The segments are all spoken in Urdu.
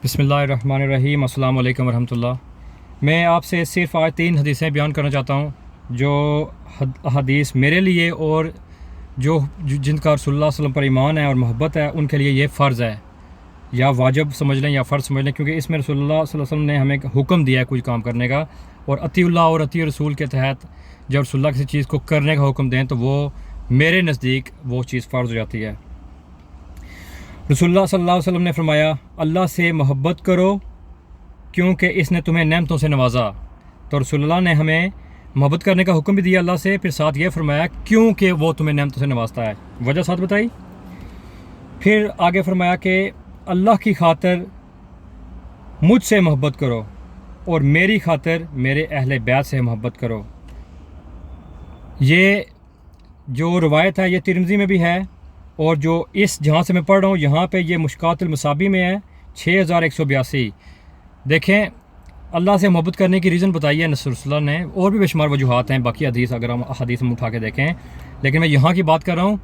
بسم اللہ الرحمن الرحیم۔ السلام علیکم ورحمۃ اللہ۔ میں آپ سے صرف آج 3 حدیثیں بیان کرنا چاہتا ہوں جو حدیث میرے لیے اور جن کا رسول اللہ صلی اللہ علیہ وسلم پر ایمان ہے اور محبت ہے ان کے لیے یہ فرض ہے، یا واجب سمجھ لیں یا فرض سمجھ لیں، کیونکہ اس میں رسول اللہ صلی اللہ علیہ وسلم نے ہمیں حکم دیا ہے کچھ کام کرنے کا، اور اطیع اللہ اور اطیع رسول کے تحت جب رسول اللہ کسی چیز کو کرنے کا حکم دیں تو وہ میرے نزدیک وہ چیز فرض ہو جاتی ہے۔ رسول اللہ صلی اللہ علیہ وسلم نے فرمایا، اللہ سے محبت کرو کیونکہ اس نے تمہیں نعمتوں سے نوازا۔ تو رسول اللہ نے ہمیں محبت کرنے کا حکم بھی دیا اللہ سے، پھر ساتھ یہ فرمایا کیونکہ وہ تمہیں نعمتوں سے نوازتا ہے، وجہ ساتھ بتائی۔ پھر آگے فرمایا کہ اللہ کی خاطر مجھ سے محبت کرو اور میری خاطر میرے اہل بیت سے محبت کرو۔ یہ جو روایت ہے یہ ترمذی میں بھی ہے، اور جو اس جہاں سے میں پڑھ رہا ہوں یہاں پہ یہ مشکات المصابی میں ہے 6182۔ دیکھیں اللہ سے محبت کرنے کی ریزن بتائی ہے رسول اللہ نے، اور بھی بے شمار وجوہات ہیں باقی حدیث اگر ہم حدیث میں اٹھا کے دیکھیں، لیکن میں یہاں کی بات کر رہا ہوں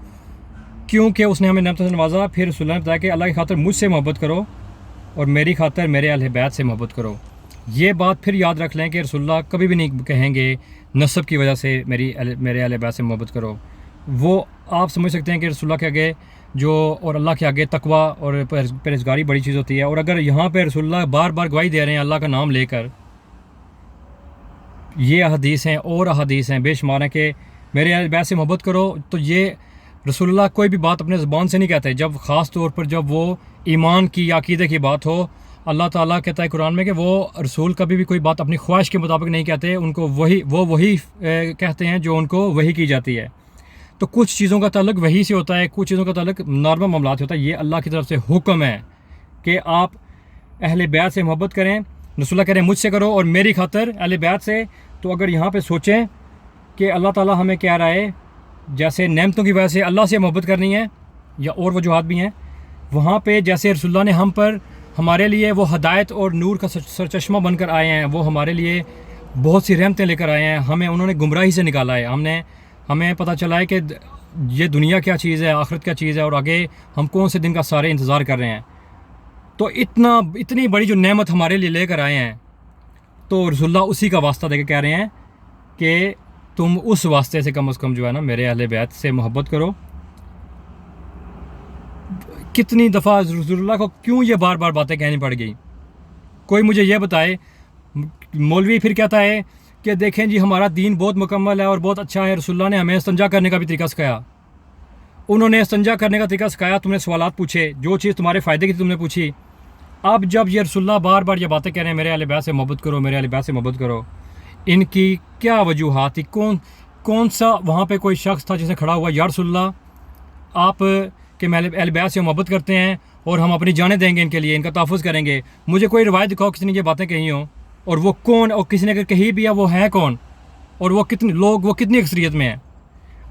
کیونکہ اس نے ہمیں نعمتوں سے نوازا۔ پھر رسول اللہ نے بتایا کہ اللہ کی خاطر مجھ سے محبت کرو اور میری خاطر میرے اہل بیت سے محبت کرو۔ یہ بات پھر یاد رکھ لیں کہ رسول اللہ کبھی بھی نہیں کہیں گے نسب کی وجہ سے میرے اہل بیت سے محبت کرو۔ وہ آپ سمجھ سکتے ہیں کہ رسول اللہ کے آگے اور اللہ کے آگے تقوی اور پرہیزگاری بڑی چیز ہوتی ہے، اور اگر یہاں پہ رسول اللہ بار بار گواہی دے رہے ہیں اللہ کا نام لے کر، یہ احادیث ہیں اور احادیث ہیں بے شمار ہیں کہ میرے اہل بیت سے محبت کرو، تو یہ رسول اللہ کوئی بھی بات اپنے زبان سے نہیں کہتے، جب خاص طور پر جب وہ ایمان کی یا عقیدے کی بات ہو۔ اللہ تعالیٰ کہتا ہے قرآن میں کہ وہ رسول کبھی بھی کوئی بات اپنی خواہش کے مطابق نہیں کہتے، ان کو وہی کہتے ہیں جو ان کو وحی کی جاتی ہے۔ تو کچھ چیزوں کا تعلق وحی سے ہوتا ہے، کچھ چیزوں کا تعلق نارمل معاملات سے ہوتا ہے۔ یہ اللہ کی طرف سے حکم ہے کہ آپ اہل بیت سے محبت کریں، رسول اللہ کہہ رہے ہیں مجھ سے کرو اور میری خاطر اہل بیت سے۔ تو اگر یہاں پہ سوچیں کہ اللہ تعالیٰ ہمیں کہہ رہا ہے جیسے نعمتوں کی وجہ سے اللہ سے محبت کرنی ہے، یا اور وجوہات بھی ہیں، وہاں پہ جیسے رسول اللہ نے ہم پر ہمارے لیے وہ ہدایت اور نور کا سرچشمہ بن کر آئے ہیں، وہ ہمارے لیے بہت سی رحمتیں لے کر آئے ہیں، ہمیں انہوں نے گمراہی سے نکالا ہے، ہمیں پتہ چلا ہے کہ یہ دنیا کیا چیز ہے، آخرت کیا چیز ہے، اور آگے ہم کون سے دن کا سارے انتظار کر رہے ہیں۔ تو اتنی بڑی جو نعمت ہمارے لیے لے کر آئے ہیں، تو رسول اللہ اسی کا واسطہ دے کے کہہ رہے ہیں کہ تم اس واسطے سے کم از کم جو ہے نا میرے اہل بیت سے محبت کرو۔ کتنی دفعہ رسول اللہ کو کیوں یہ بار بار باتیں کہنی پڑ گئی؟ کوئی مجھے یہ بتائے۔ مولوی پھر کہتا ہے کہ دیکھیں جی ہمارا دین بہت مکمل ہے اور بہت اچھا ہے، رسول اللہ نے ہمیں استنجا کرنے کا بھی طریقہ سکھایا، انہوں نے استنجا کرنے کا طریقہ سکھایا، تم نے سوالات پوچھے، جو چیز تمہارے فائدے کی تم نے پوچھی۔ اب جب یہ رسول اللہ بار بار یہ باتیں کہہ رہے ہیں میرے اہل بیت سے محبت کرو، میرے اہل بیت سے محبت کرو، ان کی کیا وجوہات تھی؟ کون سا وہاں پہ کوئی شخص تھا جس نے کھڑا ہوا یا رسول اللہ آپ کہ میں اہل بیت سے محبت کرتے ہیں اور ہم اپنی جانیں دیں گے ان کے لیے، ان کا تحفظ کریں گے، مجھے کوئی روایت دکھاؤ کسی نے یہ باتیں کہی ہوں، اور وہ کون، اور کسی نے اگر کہی بھی ہے وہ ہے کون، اور وہ کتنی اکثریت میں ہیں۔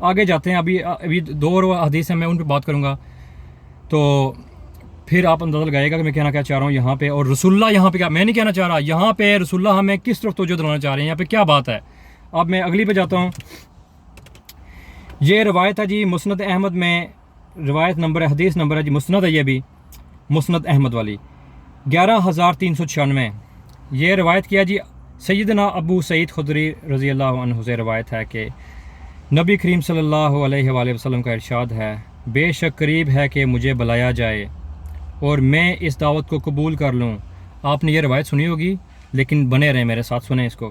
آگے جاتے ہیں، ابھی 2 اور حدیث ہیں، میں ان پہ بات کروں گا، تو پھر آپ اندازہ لگائے گا کہ میں کہنا کیا چاہ رہا ہوں یہاں پہ، اور رسول اللہ یہاں پہ کیا، میں نہیں کہنا چاہ رہا، یہاں پہ رسول اللہ ہمیں کس طرف توجہ دلانا چاہ رہے ہیں، یہاں پہ کیا بات ہے۔ اب میں اگلی پہ جاتا ہوں۔ یہ روایت ہے جی مسند احمد میں، روایت نمبر حدیث نمبر ہے جی، مسند ہے یہ بھی، مسند احمد والی 11396۔ یہ روایت کیا جی سیدنا ابو سعید خدری رضی اللہ عنہ سے روایت ہے کہ نبی کریم صلی اللہ علیہ وآلہ وسلم کا ارشاد ہے، بے شک قریب ہے کہ مجھے بلایا جائے اور میں اس دعوت کو قبول کر لوں۔ آپ نے یہ روایت سنی ہوگی، لیکن بنے رہیں میرے ساتھ، سنیں اس کو۔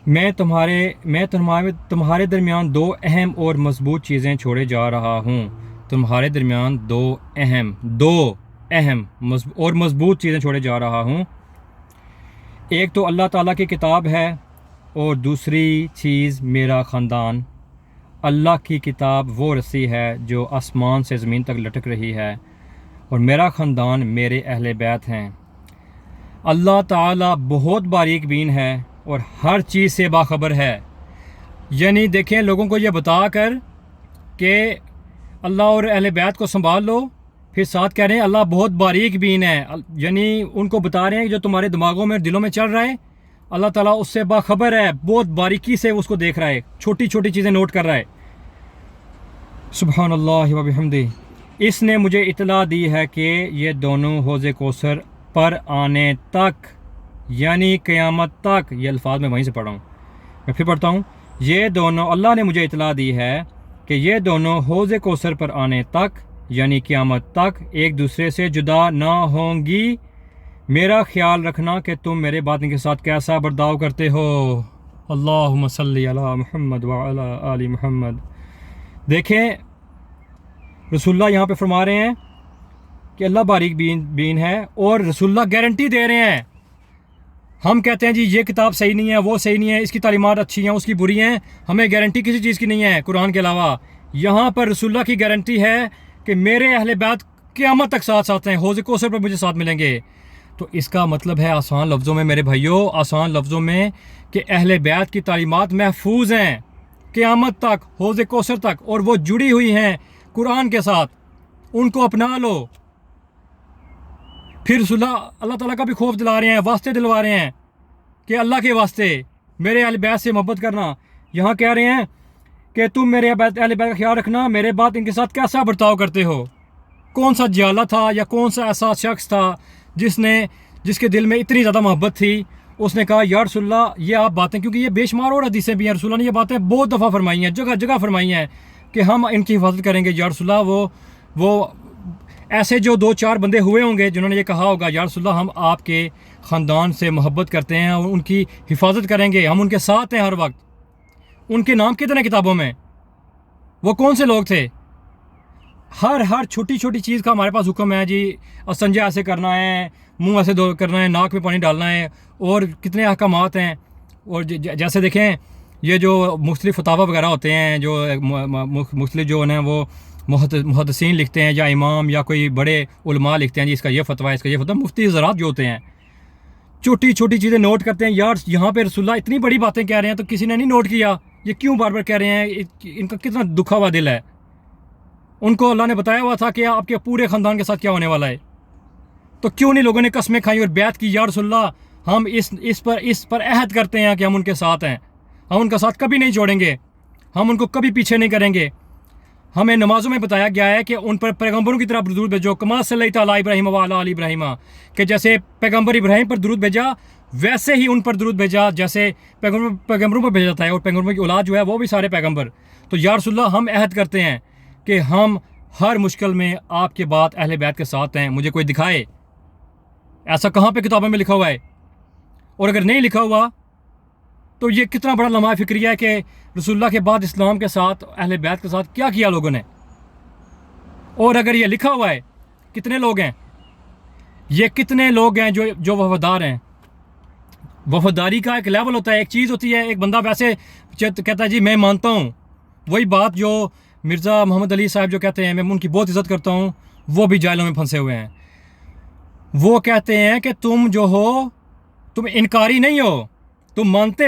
میں تمہارے درمیان 2 اہم اور مضبوط چیزیں چھوڑے جا رہا ہوں، تمہارے درمیان 2 اہم اور مضبوط چیزیں چھوڑے جا رہا ہوں۔ ایک تو اللہ تعالیٰ کی کتاب ہے، اور دوسری چیز میرا خاندان۔ اللہ کی کتاب وہ رسی ہے جو آسمان سے زمین تک لٹک رہی ہے، اور میرا خاندان میرے اہل بیت ہیں۔ اللہ تعالیٰ بہت باریک بین ہے اور ہر چیز سے باخبر ہے۔ یعنی دیکھیں لوگوں کو یہ بتا کر کہ اللہ اور اہل بیت کو سنبھال لو، پھر ساتھ کہہ رہے ہیں اللہ بہت باریک بین ہے، یعنی ان کو بتا رہے ہیں کہ جو تمہارے دماغوں میں اور دلوں میں چل رہا ہے اللہ تعالیٰ اس سے باخبر ہے، بہت باریکی سے اس کو دیکھ رہا ہے، چھوٹی چھوٹی چیزیں نوٹ کر رہا ہے۔ سبحان اللہ و بحمدہ۔ اس نے مجھے اطلاع دی ہے کہ یہ دونوں حوض کوثر پر آنے تک یعنی قیامت تک، یہ الفاظ میں وہیں سے پڑھ رہا ہوں، میں پھر پڑھتا ہوں، یہ دونوں اللہ نے مجھے اطلاع دی ہے کہ یہ دونوں حوض کوثر پر آنے تک یعنی قیامت تک ایک دوسرے سے جدا نہ ہوں گی۔ میرا خیال رکھنا کہ تم میرے باطن کے ساتھ کیسا برتاؤ کرتے ہو۔ اللہم صلی علی محمد وعلی آل محمد۔ دیکھیں رسول اللہ یہاں پہ فرما رہے ہیں کہ اللہ باریک بین ہے، اور رسول اللہ گارنٹی دے رہے ہیں۔ ہم کہتے ہیں جی یہ کتاب صحیح نہیں ہے، وہ صحیح نہیں ہے، اس کی تعلیمات اچھی ہیں، اس کی بری ہیں، ہمیں گارنٹی کسی چیز کی نہیں ہے قرآن کے علاوہ۔ یہاں پر رسول اللہ کی گارنٹی ہے کہ میرے اہل بیت قیامت تک ساتھ ساتھ ہیں، حوض کوثر پر مجھے ساتھ ملیں گے۔ تو اس کا مطلب ہے آسان لفظوں میں میرے بھائیوں، آسان لفظوں میں، کہ اہل بیت کی تعلیمات محفوظ ہیں قیامت تک، حوض کوثر تک، اور وہ جڑی ہوئی ہیں قرآن کے ساتھ، ان کو اپنا لو۔ پھر رسول اللہ تعالیٰ کا بھی خوف دلا رہے ہیں، واسطے دلوا رہے ہیں کہ اللہ کے واسطے میرے اہل بیت سے محبت کرنا۔ یہاں کہہ رہے ہیں کہ تم میرے اہل بیت کا خیال رکھنا، میرے بعد ان کے ساتھ کیسا برتاؤ کرتے ہو۔ کون سا جیالہ تھا یا کون سا ایسا شخص تھا جس کے دل میں اتنی زیادہ محبت تھی، اس نے کہا یا رسول اللہ یہ آپ باتیں، کیونکہ یہ بے شمار اور حدیثیں بھی ہیں، رسول اللہ نے یہ باتیں بہت دفعہ فرمائی ہیں، جگہ جگہ فرمائی ہیں کہ ہم ان کی حفاظت کریں گے یا رسول اللہ۔ وہ ایسے جو 2-4 بندے ہوئے ہوں گے جنہوں نے یہ کہا ہوگا یا رسول اللہ ہم آپ کے خاندان سے محبت کرتے ہیں اور ان کی حفاظت کریں گے، ہم ان کے ساتھ ہیں ہر وقت۔ ان کے نام کتنے کتابوں میں؟ وہ کون سے لوگ تھے؟ ہر چھوٹی چھوٹی چیز کا ہمارے پاس حکم ہے جی، استنجا ایسے کرنا ہے، منہ ایسے کرنا ہے، ناک میں پانی ڈالنا ہے، اور کتنے احکامات ہیں۔ اور جیسے دیکھیں یہ جو مختلف فتاوی وغیرہ ہوتے ہیں، جو مختلف جو ہیں وہ محدثین لکھتے ہیں یا امام یا کوئی بڑے علماء لکھتے ہیں جی اس کا یہ فتویٰ ہے، اس کا یہ فتویٰ، مفتی حضرات جو ہوتے ہیں چھوٹی چھوٹی چیزیں نوٹ کرتے ہیں۔ یار یہاں پہ رسول اللہ اتنی بڑی باتیں کہہ رہے ہیں تو کسی نے نہیں نوٹ کیا، یہ کیوں بار بار کہہ رہے ہیں؟ ان کا کتنا دکھا ہوا دل ہے۔ ان کو اللہ نے بتایا ہوا تھا کہ آپ کے پورے خاندان کے ساتھ کیا ہونے والا ہے، تو کیوں نہیں لوگوں نے قسمیں کھائیں اور بیعت کی یا رسول اللہ ہم اس پر عہد کرتے ہیں کہ ہم ان کے ساتھ ہیں، ہم ان کا ساتھ کبھی نہیں چھوڑیں گے، ہم ان کو کبھی پیچھے نہیں کریں گے۔ ہمیں نمازوں میں بتایا گیا ہے کہ ان پر پیغمبروں کی طرح درود بھیجو، کما صلی تعالیٰ ابراہیم وعلی آل ابراہیم، کہ جیسے پیغمبر ابراہیم پر درود بھیجا ویسے ہی ان پر درود بھیجا جیسے پیغمبروں پر بھیجا جاتا ہے، اور پیغمبر کی اولاد جو ہے وہ بھی سارے پیغمبر۔ تو یا رسول اللہ ہم عہد کرتے ہیں کہ ہم ہر مشکل میں آپ کے بعد اہل بیت کے ساتھ ہیں۔ مجھے کوئی دکھائے ایسا کہاں پہ کتابوں میں لکھا ہوا ہے، اور اگر نہیں لکھا ہوا تو یہ کتنا بڑا لمحہ فکریہ ہے کہ رسول اللہ کے بعد اسلام کے ساتھ اہل بیت کے ساتھ کیا کیا لوگوں نے۔ اور اگر یہ لکھا ہوا ہے، کتنے لوگ ہیں، یہ کتنے لوگ ہیں جو وفادار ہیں۔ وفاداری کا ایک لیول ہوتا ہے، ایک چیز ہوتی ہے، ایک بندہ ویسے کہتا ہے جی میں مانتا ہوں، وہی بات جو مرزا محمد علی صاحب جو کہتے ہیں میں ان کی بہت عزت کرتا ہوں، وہ بھی جائلوں میں پھنسے ہوئے ہیں۔ وہ کہتے ہیں کہ تم جو ہو تم انکاری نہیں ہو، تم مانتے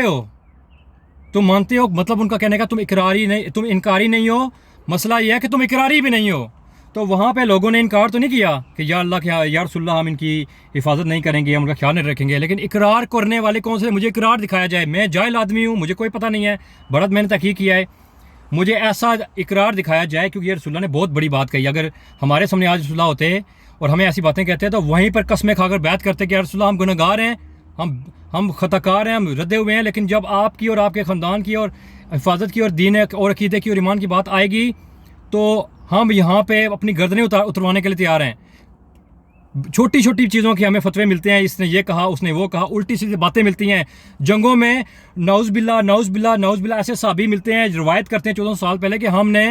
ہو، مطلب ان کا کہنے کا تم انکاری نہیں ہو، مسئلہ یہ ہے کہ تم اقراری بھی نہیں ہو۔ تو وہاں پہ لوگوں نے انکار تو نہیں کیا کہ یا اللہ کے یا رسول اللہ ہم ان کی حفاظت نہیں کریں گے، ہم ان کا خیال نہیں رکھیں گے، لیکن اقرار کرنے والے کون سے؟ مجھے اقرار دکھایا جائے، میں جاہل آدمی ہوں، مجھے کوئی پتہ نہیں ہے، بڑا میں نے تحقیق کیا ہے، مجھے ایسا اقرار دکھایا جائے، کیونکہ یہ رسول اللہ نے بہت بڑی بات کہی۔ اگر ہمارے سامنے آج رسول اللہ ہوتے اور ہمیں ایسی باتیں کہتے ہیں تو وہیں پر قسمیں کھا کر بیعت کرتے کہ یا رسول اللہ ہم گناہ گار ہیں، ہم خطا کار ہیں، ہم ردے ہوئے ہیں، لیکن جب آپ کی اور آپ کے خاندان کی اور حفاظت کی اور دین اور عقیدے کی اور ایمان کی بات آئے گی تو ہم یہاں پہ اپنی گردنیں اتروانے کے لیے تیار ہیں۔ چھوٹی چھوٹی چیزوں کے ہمیں فتوے ملتے ہیں، اس نے یہ کہا، اس نے وہ کہا، الٹی سیدھی باتیں ملتی ہیں۔ جنگوں میں نعوذ باللہ ایسے صحابی ملتے ہیں، روایت کرتے ہیں 14 سال پہلے کہ ہم نے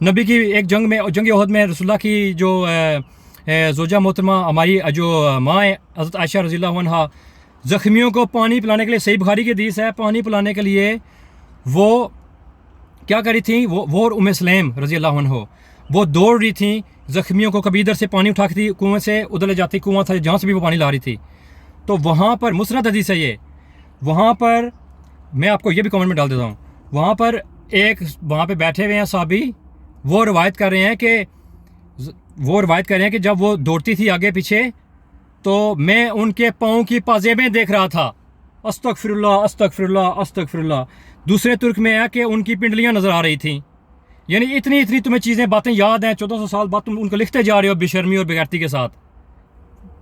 نبی کی ایک جنگ احد میں رسول اللہ کی جو زوجہ محترمہ ہماری جو ماں ہے حضرت عائشہ رضی اللہ عنہا، زخمیوں کو پانی پلانے کے لیے، صحیح بخاری کی حدیث ہے، پانی پلانے کے لیے وہ کیا کری تھیں، وہ اور ام سلیم رضی اللہ عنہ وہ دوڑ رہی تھیں زخمیوں کو، کبھی ادھر سے پانی اٹھاتی تھی کنویں سے، ادھر لے جاتی، کنواں تھا جہاں سے بھی وہ پانی لا رہی تھی۔ تو وہاں پر مسند حدیث ہے یہ، وہاں پر میں آپ کو یہ بھی کامنٹ میں ڈال دیتا ہوں، وہاں پہ بیٹھے ہوئے ہیں صحابی، وہ روایت کر رہے ہیں کہ جب وہ دوڑتی تھی آگے پیچھے تو میں ان کے پاؤں کی پازیبیں دیکھ رہا تھا، استغفر اللہ استغفر اللہ استغفر اللہ۔ دوسرے ترک میں ہے کہ ان کی پنڈلیاں نظر آ رہی تھیں۔ یعنی اتنی تمہیں باتیں یاد ہیں، 1400 سال بعد تم ان کو لکھتے جا رہے ہو بے شرمی اور بے غیرتی کے ساتھ۔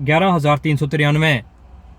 11,393।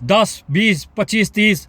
10, 20, 25, 30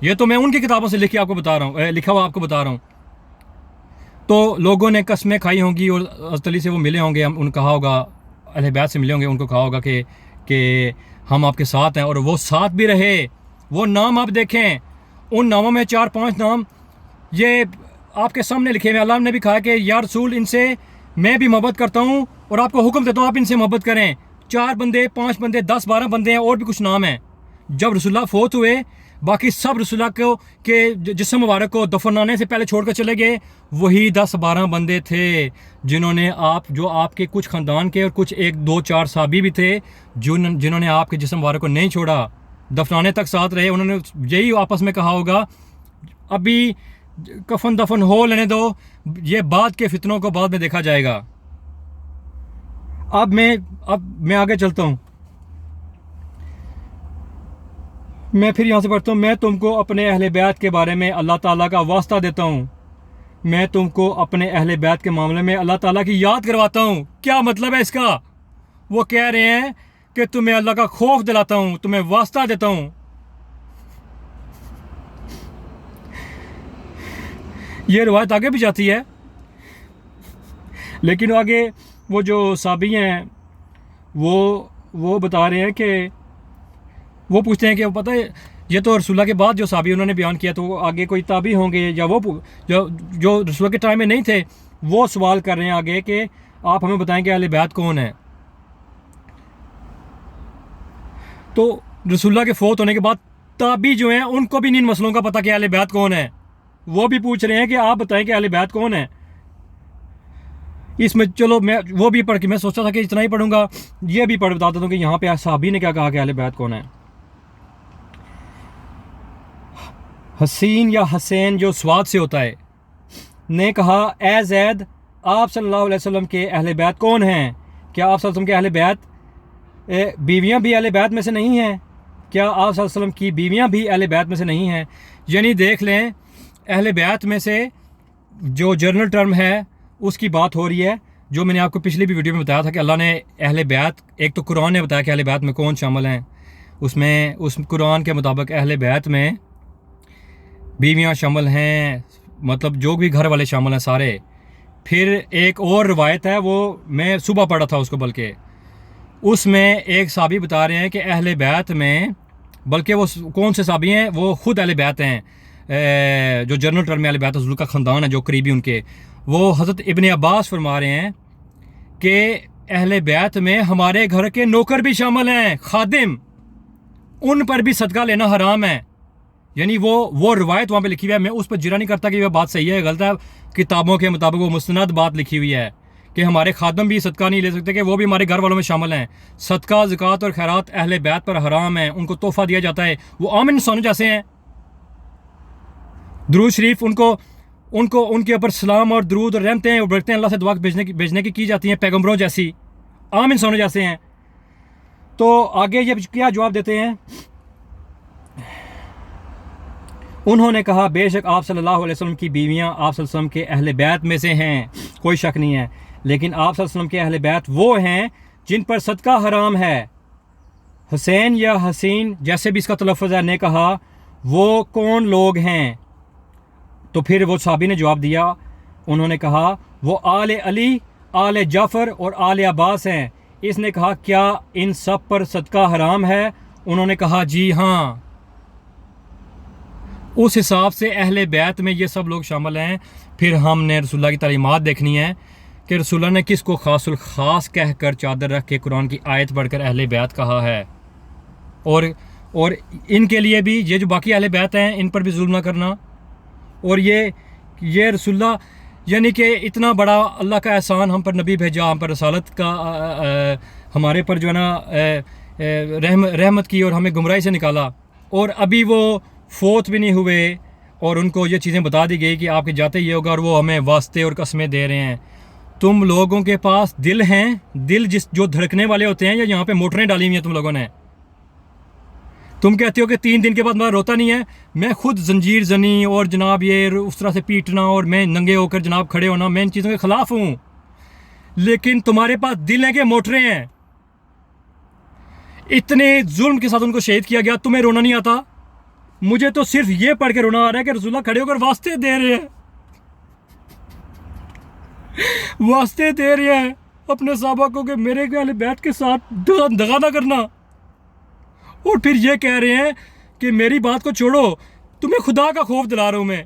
یہ تو میں ان کی کتابوں سے لکھا ہوا آپ کو بتا رہا ہوں. تو لوگوں نے قسمیں کھائی ہوں گی اور حضرت علی سے وہ ملے ہوں گے, ان کہا ہوگا, اہل بیت سے ملے ہوں گے, ان کو کہا ہوگا کہ ہم آپ کے ساتھ ہیں, اور وہ ساتھ بھی رہے. وہ نام آپ دیکھیں, ان ناموں میں 4-5 نام یہ آپ کے سامنے لکھے ہوئے. اللہ نے بھی کہا کہ یا رسول ان سے میں بھی محبت کرتا ہوں اور آپ کو حکم دیتا ہوں آپ ان سے محبت کریں. 4 بندے, 5 بندے, 10-12 بندے ہیں, اور بھی کچھ نام ہیں. جب رسول اللہ فوت ہوئے, باقی سب رسول اللہ کو کے جسم مبارک کو دفنانے سے پہلے چھوڑ کر چلے گئے. وہی 10-12 بندے تھے جنہوں نے آپ کے کچھ خاندان کے اور کچھ 1-2-4 صحابی بھی تھے جنہوں نے آپ کے جسم مبارک کو نہیں چھوڑا, دفنانے تک ساتھ رہے. انہوں نے یہی آپس میں کہا ہوگا ابھی کفن دفن ہو لینے دو, یہ بعد کے فتنوں کو بعد میں دیکھا جائے گا. اب میں آگے چلتا ہوں. میں پھر یہاں سے پڑھتا ہوں. میں تم کو اپنے اہل بیت کے بارے میں اللہ تعالیٰ کا واسطہ دیتا ہوں. میں تم کو اپنے اہل بیت کے معاملے میں اللہ تعالیٰ کی یاد کرواتا ہوں. کیا مطلب ہے اس کا؟ وہ کہہ رہے ہیں کہ تمہیں اللہ کا خوف دلاتا ہوں, تمہیں واسطہ دیتا ہوں. یہ روایت آگے بھی جاتی ہے, لیکن آگے وہ جو صحابی ہیں وہ بتا رہے ہیں کہ وہ پوچھتے ہیں کہ پتہ ہے یہ تو رسول اللہ کے بعد جو صحابی انہوں نے بیان کیا, تو آگے کوئی تابعی ہوں گے یا وہ جو رسول اللہ کے ٹائم میں نہیں تھے, وہ سوال کر رہے ہیں آگے کہ آپ ہمیں بتائیں کہ اہل بیت کون ہے. تو رسول اللہ کے فوت ہونے کے بعد تابعی جو ہیں ان کو بھی ان مسئلوں کا پتہ کہ اہل بیت کون ہے. وہ بھی پوچھ رہے ہیں کہ آپ بتائیں کہ اہل بیت کون ہے. اس میں چلو میں وہ بھی پڑھ کے میں سوچا تھا کہ اتنا ہی پڑھوں گا, یہ بھی بتا دیتا ہوں کہ یہاں پہ صحابی نے کیا کہا کہ اہل بیت کون ہے. حسین یا حسین جو سواد سے ہوتا ہے نے کہا اے زید, آپ صلی اللہ علیہ وسلم کے اہل بیت کون ہیں؟ کیا آپ صلی اللہ علیہ وسلم کے اہل بیت بیویاں بھی اہل بیت میں سے نہیں ہیں؟ کیا آپ صلی اللہ علیہ وسلم کی بیویاں بھی اہل بیت میں سے نہیں ہیں؟ یعنی دیکھ لیں, اہل بیت میں سے جو جنرل ٹرم ہے اس کی بات ہو رہی ہے, جو میں نے آپ کو پچھلی بھی ویڈیو میں بتایا تھا کہ اللہ نے اہل بیت, ایک تو قرآن نے بتایا کہ اہل بیت میں کون شامل ہیں, اس قرآن کے مطابق اہل بیت میں بیویاں شامل ہیں, مطلب جو بھی گھر والے شامل ہیں سارے. پھر ایک اور روایت ہے, وہ میں صبح پڑھا تھا اس کو, بلکہ اس میں ایک صحابی بتا رہے ہیں کہ اہل بیت میں, بلکہ وہ کون سے صحابی ہیں, وہ خود اہل بیت ہیں, جو جنرل ٹرم میں اہل بیت رسول کا خاندان ہے جو قریبی ان کے. وہ حضرت ابن عباس فرما رہے ہیں کہ اہل بیت میں ہمارے گھر کے نوکر بھی شامل ہیں, خادم, ان پر بھی صدقہ لینا حرام ہے. یعنی وہ روایت وہاں پہ لکھی ہوئی ہے. میں اس پر جرا نہیں کرتا کہ یہ بات صحیح ہے غلط ہے, کتابوں کے مطابق وہ مستند بات لکھی ہوئی ہے کہ ہمارے خادم بھی صدقہ نہیں لے سکتے, کہ وہ بھی ہمارے گھر والوں میں شامل ہیں. صدقہ, زکوٰۃ اور خیرات اہل بیت پر حرام ہیں, ان کو تحفہ دیا جاتا ہے. وہ عام انسانوں جیسے ہیں. درود شریف ان کے اوپر سلام اور درود اور رحمتیں اور برکتیں اللہ سے دعا بھیجنے کی جاتی ہیں, پیغمبروں جیسی, عام انسانوں جیسے ہیں. تو آگے یہ کیا جواب دیتے ہیں؟ انہوں نے کہا بے شک آپ صلی اللہ علیہ وسلم کی بیویاں آپ صلی اللہ علیہ وسلم کے اہل بیت میں سے ہیں, کوئی شک نہیں ہے, لیکن آپ صلی اللہ علیہ وسلم کے اہل بیت وہ ہیں جن پر صدقہ حرام ہے. حسین یا حسین جیسے بھی اس کا تلفظ ہے, نے کہا وہ کون لوگ ہیں؟ تو پھر وہ صحابی نے جواب دیا, انہوں نے کہا وہ آل علی, آل جعفر اور آل عباس ہیں. اس نے کہا کیا ان سب پر صدقہ حرام ہے؟ انہوں نے کہا جی ہاں. اس حساب سے اہل بیت میں یہ سب لوگ شامل ہیں. پھر ہم نے رسول اللہ کی تعلیمات دیکھنی ہے کہ رسول اللہ نے کس کو خاص الخاص کہہ کر چادر رکھ کے قرآن کی آیت پڑھ کر اہل بیت کہا ہے, اور ان کے لیے بھی یہ جو باقی اہل بیت ہیں ان پر بھی ظلم نہ کرنا. اور یہ رسول اللہ یعنی کہ اتنا بڑا اللہ کا احسان ہم پر نبی بھیجا, ہم پر رسالت کا ہمارے پر جو ہے نا رحمت کی اور ہمیں گمراہی سے نکالا, اور ابھی وہ فوت بھی نہیں ہوئے اور ان کو یہ چیزیں بتا دی گئی کہ آپ کے جاتے یہ ہوگا, اور وہ ہمیں واسطے اور قسمیں دے رہے ہیں. تم لوگوں کے پاس دل ہیں, دل جو دھڑکنے والے ہوتے ہیں, یا یہاں پہ موٹریں ڈالی ہوئی ہیں تم لوگوں نے. تم کہتے ہو کہ 3 دن کے بعد میرا روتا نہیں ہے. میں خود زنجیر زنی اور جناب یہ اس طرح سے پیٹنا اور میں ننگے ہو کر جناب کھڑے ہونا, میں ان چیزوں کے خلاف ہوں. لیکن تمہارے پاس دل ہیں کہ موٹریں ہیں. اتنے ظلم کے ساتھ ان کو شہید کیا گیا, تمہیں رونا نہیں آتا؟ مجھے تو صرف یہ پڑھ کے رونا آ رہا ہے کہ رسول اللہ کھڑے ہو کر واسطے دے رہے ہیں، واسطے دے رہے ہیں اپنے صحابہ کو کہ میرے اہل بیت کے ساتھ دغا نہ کرنا، اور پھر یہ کہہ رہے ہیں کہ میری بات کو چھوڑو، تمہیں خدا کا خوف دلا رہا ہوں میں۔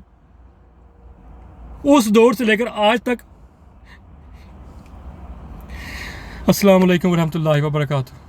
اس دور سے لے کر آج تک۔ السلام علیکم ورحمۃ اللہ وبرکاتہ۔